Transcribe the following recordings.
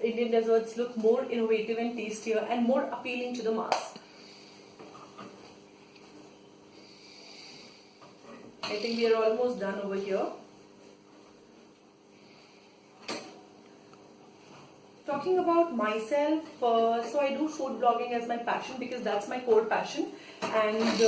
Indian desserts look more innovative and tastier and more appealing to the mass. I think we are almost done over here. Talking about myself, so I do food blogging as my passion because that's my core passion, and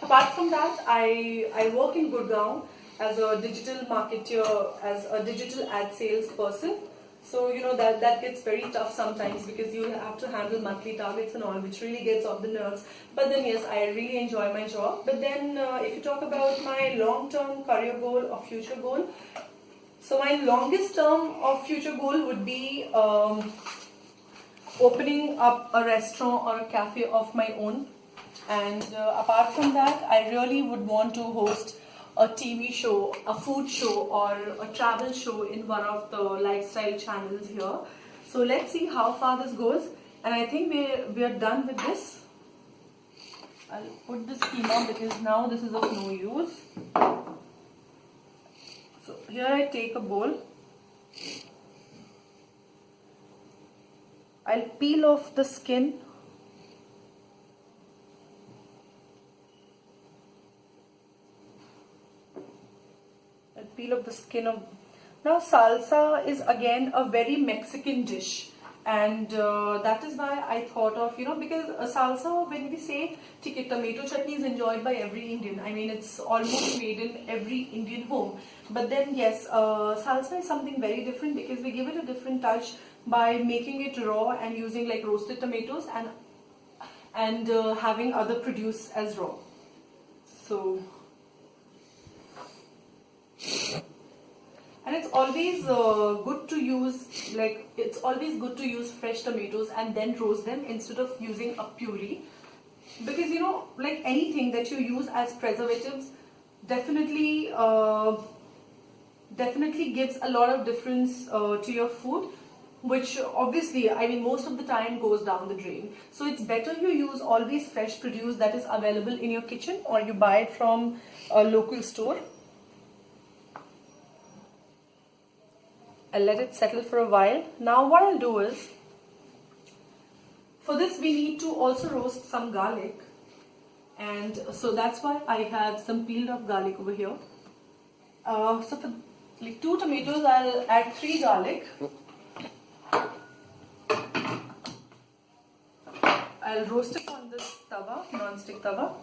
apart from that, I work in Gurgaon as a digital marketer, as a digital ad sales person. So that gets very tough sometimes because you have to handle monthly targets and all, which really gets off the nerves. But then yes, I really enjoy my job. But then if you talk about my long-term career goal or future goal, so my longest term of future goal would be opening up a restaurant or a cafe of my own. And apart from that, I really would want to host a TV show, a food show, or a travel show in one of the lifestyle channels here. So let's see how far this goes. And I think we are done with this. I'll put the schema because now this is of no use. So here I take a bowl. I'll peel off the skin. I'll peel off the skin of... Now salsa is again a very Mexican dish. And that is why I thought of, because salsa, when we say tomato chutney is enjoyed by every Indian. I mean, it's almost made in every Indian home. But then, yes, salsa is something very different because we give it a different touch by making it raw and using like roasted tomatoes and having other produce as raw. So... And it's always good to use fresh tomatoes and then roast them instead of using a puree, because like anything that you use as preservatives definitely gives a lot of difference to your food, which obviously, I mean, most of the time goes down the drain. So it's better you use always fresh produce that is available in your kitchen, or you buy it from a local store. I'll let it settle for a while. Now what I'll do is, for this we need to also roast some garlic, and so that's why I have some peeled off garlic over here. So for like 2 tomatoes, I'll add 3 garlic. I'll roast it on this tawa, non-stick tawa.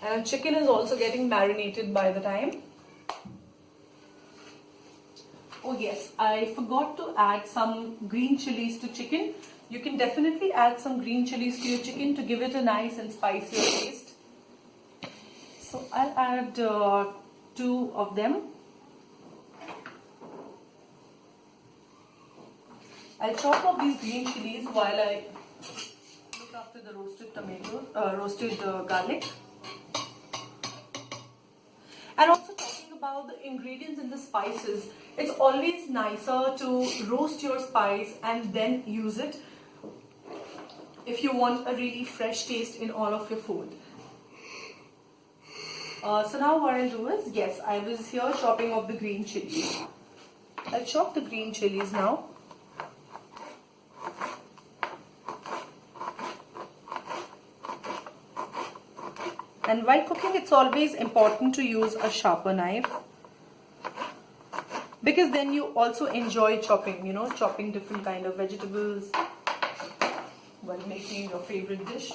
And chicken is also getting marinated by the time. Oh yes, I forgot to add some green chilies to chicken. You can definitely add some green chilies to your chicken to give it a nice and spicier taste. So I'll add 2 of them. I'll chop up these green chilies while I look after the roasted garlic. And also talking about the ingredients and the spices, it's always nicer to roast your spice and then use it if you want a really fresh taste in all of your food. So now what I'll do is, yes, I was here chopping up the green chilies. I'll chop the green chilies now. And while cooking, it's always important to use a sharper knife, because then you also enjoy chopping, chopping different kind of vegetables while making your favorite dish.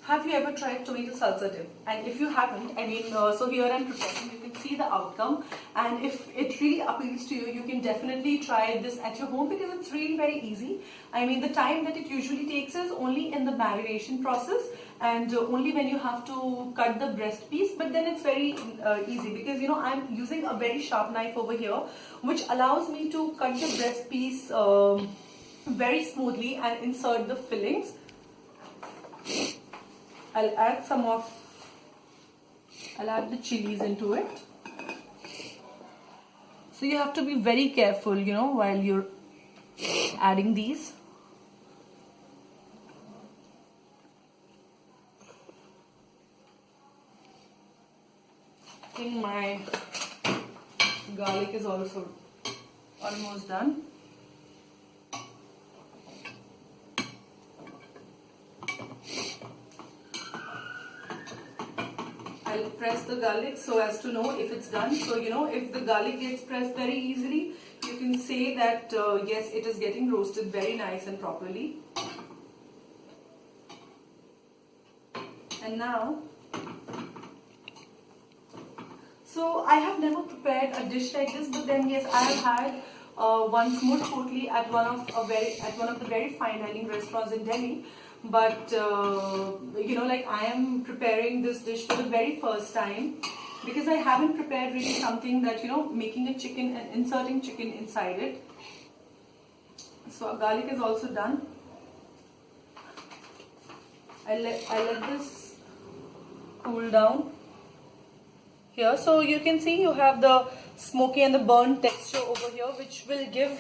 Have you ever tried tomato salsa dip? And if you haven't, I mean, so here I'm preparing, you can see the outcome, and if it really appeals to you, you can definitely try this at your home because it's really very easy. I mean, the time that it usually takes is only in the marination process and only when you have to cut the breast piece, but then it's very easy because I'm using a very sharp knife over here, which allows me to cut the breast piece very smoothly and insert the fillings. I'll add the chilies into it. So you have to be very careful, while you're adding these. think my garlic is also almost done. I'll press the garlic so as to know if it's done. So, you know, if the garlic gets pressed very easily, you can say that yes, it is getting roasted very nice and properly. And now, so I have never prepared a dish like this, but then yes, I have had once more totally at one of the very fine dining restaurants in Delhi. But you know, like I am preparing this dish for the very first time because I haven't prepared really something that, you know, making a chicken and inserting chicken inside it. So our garlic is also done. I let this cool down here. So you can see you have the smoky and the burnt texture over here, which will give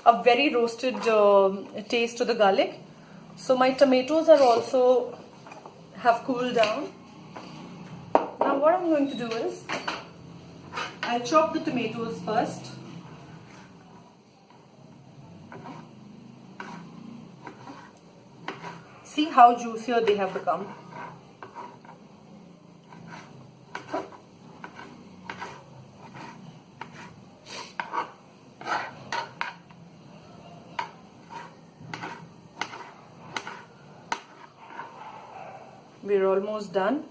a very roasted taste to the garlic. So my tomatoes are also have cooled down. Now what I'm going to do is I'll chop the tomatoes first. See how juicier they have become. We're almost done.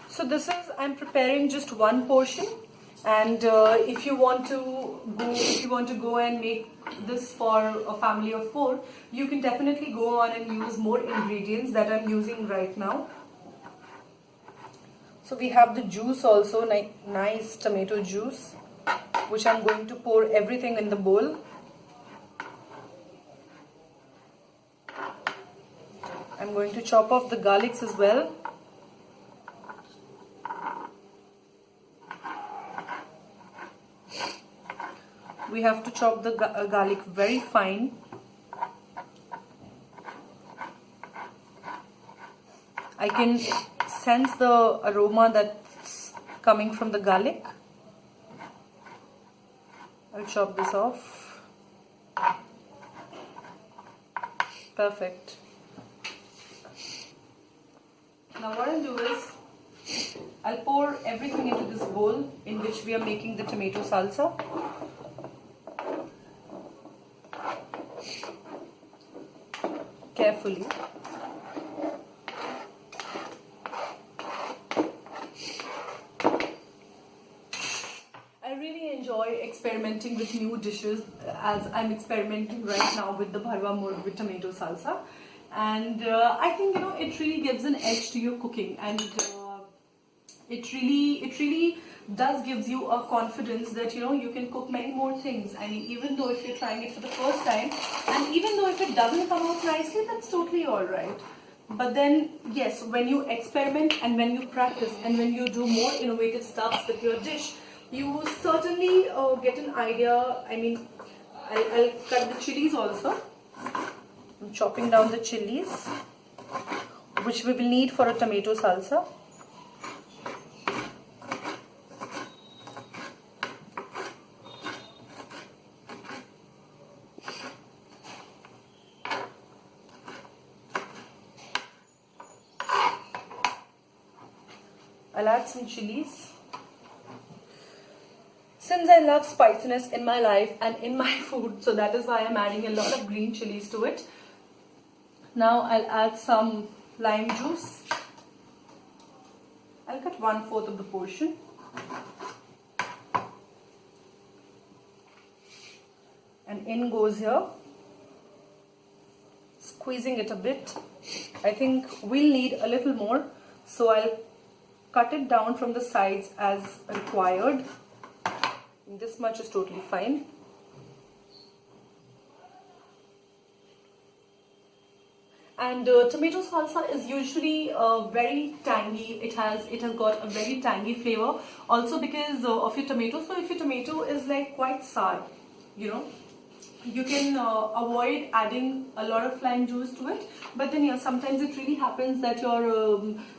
So this is, I'm preparing just one portion, and if you want to go and make this for a family of 4, you can definitely go on and use more ingredients that I'm using right now. So we have the juice also, nice tomato juice, which I'm going to pour everything in the bowl. I'm going to chop off the garlics as well. We have to chop the garlic very fine. I can sense the aroma that's coming from the garlic. I'll chop this off. Perfect. Now what I'll do is I'll pour everything into this bowl in which we are making the tomato salsa. Carefully. I really enjoy experimenting with new dishes, as I'm experimenting right now with the Bharwa Murg with tomato salsa. And I think, you know, it really gives an edge to your cooking, and it really does gives you a confidence that, you know, you can cook many more things. I mean, even though if you're trying it for the first time, and even though if it doesn't come out nicely, that's totally alright. But then, yes, when you experiment and when you practice and when you do more innovative stuff with your dish, you certainly get an idea. I mean, I'll cut the chilies also. I'm chopping down the chilies, which we will need for a tomato salsa. I'll add some chilies. Since I love spiciness in my life and in my food, so that is why I'm adding a lot of green chilies to it. Now I'll add some lime juice. I'll cut 1/4 of the portion. And in goes here. Squeezing it a bit. I think we'll need a little more, so I'll cut it down from the sides as required. This much is totally fine. And tomato salsa is usually very tangy. It has got a very tangy flavor, also because of your tomato. So if your tomato is like quite sour, you know, you can avoid adding a lot of lime juice to it. But then yeah, sometimes it really happens that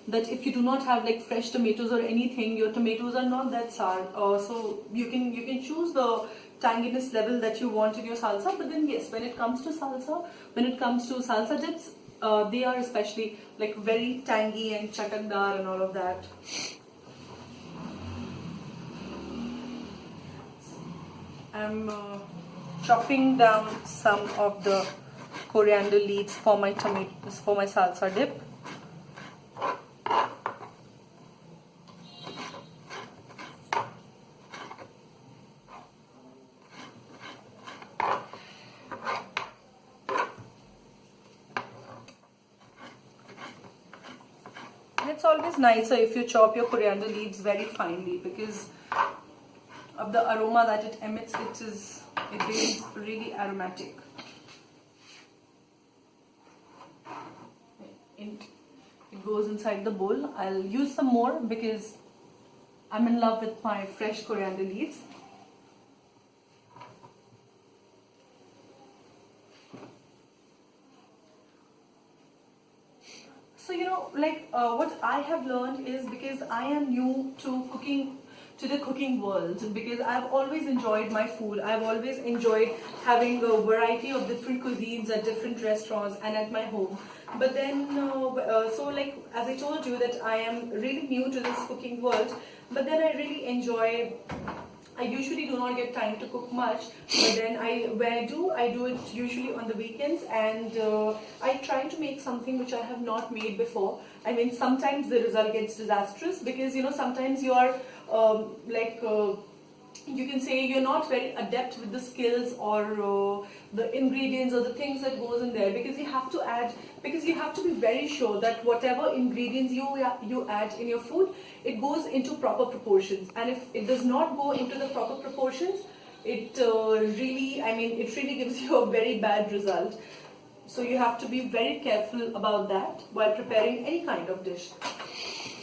that if you do not have like fresh tomatoes or anything, your tomatoes are not that sour. So you can choose the tanginess level that you want in your salsa. But then yes, when it comes to salsa dips, they are especially like very tangy and chatakdar and all of that. I'm chopping down some of the coriander leaves for my tomatoes, for my salsa dip. And it's always nicer if you chop your coriander leaves very finely, because of the aroma that it emits. It is really aromatic. It goes inside the bowl. I'll use some more because I'm in love with my fresh coriander leaves. So what I have learned is, because I am new to the cooking world, because I've always enjoyed my food. I've always enjoyed having a variety of different cuisines at different restaurants and at my home. But then, as I told you, that I am really new to this cooking world. But then I usually do not get time to cook much. But then when I do it usually on the weekends, and I try to make something which I have not made before. I mean, sometimes the result gets disastrous, because sometimes you are you can say you're not very adept with the skills or the ingredients or the things that goes in there, because you have to be very sure that whatever ingredients you add in your food, it goes into proper proportions. And if it does not go into the proper proportions, it really gives you a very bad result. So you have to be very careful about that while preparing any kind of dish.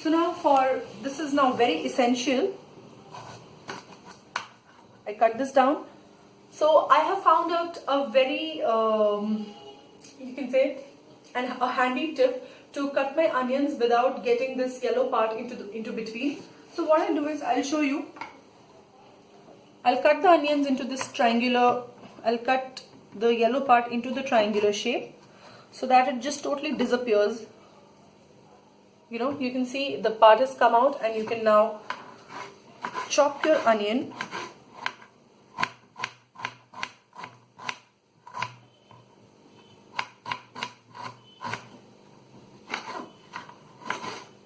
So now this is now very essential. I cut this down. So I have found out a very, you can say, a handy tip to cut my onions without getting this yellow part into between. So what I do is, I'll show you. I'll cut the onions into this triangular. I'll cut the yellow part into the triangular shape, so that it just totally disappears. You can see the part has come out, and you can now chop your onion.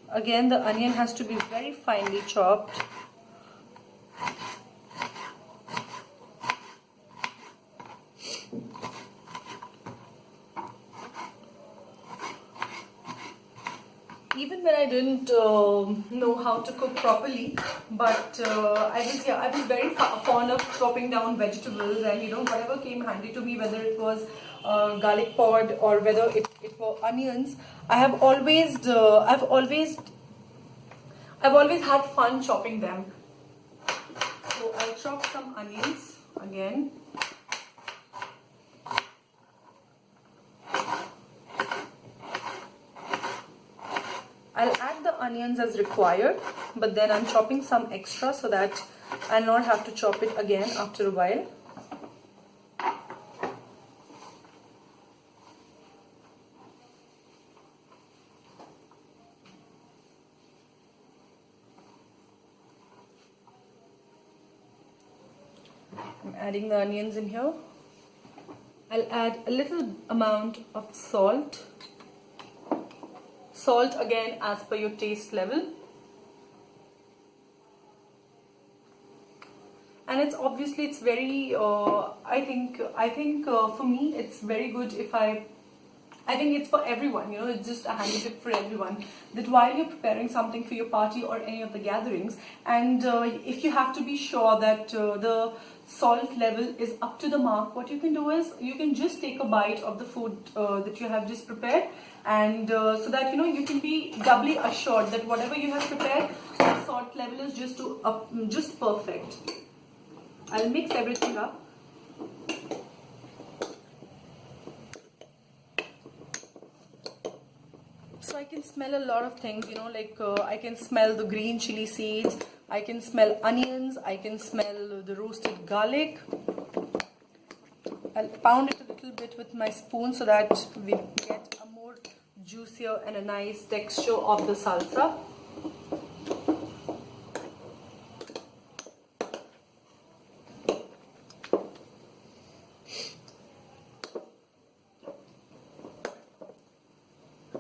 Again, the onion has to be very finely chopped. Even when I didn't know how to cook properly, but I was very fond of chopping down vegetables, and whatever came handy to me, whether it was garlic pod or whether it were onions. I've always had fun chopping them. So I'll chop some onions again. I'll add the onions as required, but then I'm chopping some extra so that I'll not have to chop it again after a while. I'm adding the onions in here. I'll add a little amount of salt. Salt again as per your taste level. And it's very I think for me it's very good if I think it's for everyone, it's just a handy tip for everyone, that while you're preparing something for your party or any of the gatherings, and if you have to be sure that the salt level is up to the mark, what you can do is you can just take a bite of the food that you have just prepared, and so that you can be doubly assured that whatever you have prepared, the salt level is just perfect. I'll mix everything up. So I can smell a lot of things, you know, like I can smell the green chili seeds, I can smell onions, I can smell the roasted garlic. I'll pound it a little bit with my spoon so that we get a more juicier and a nice texture of the salsa.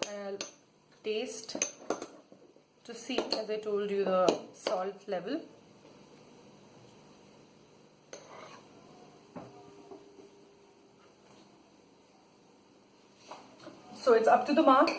And I'll taste to see, as I told you, the salt level. So it's up to the mark.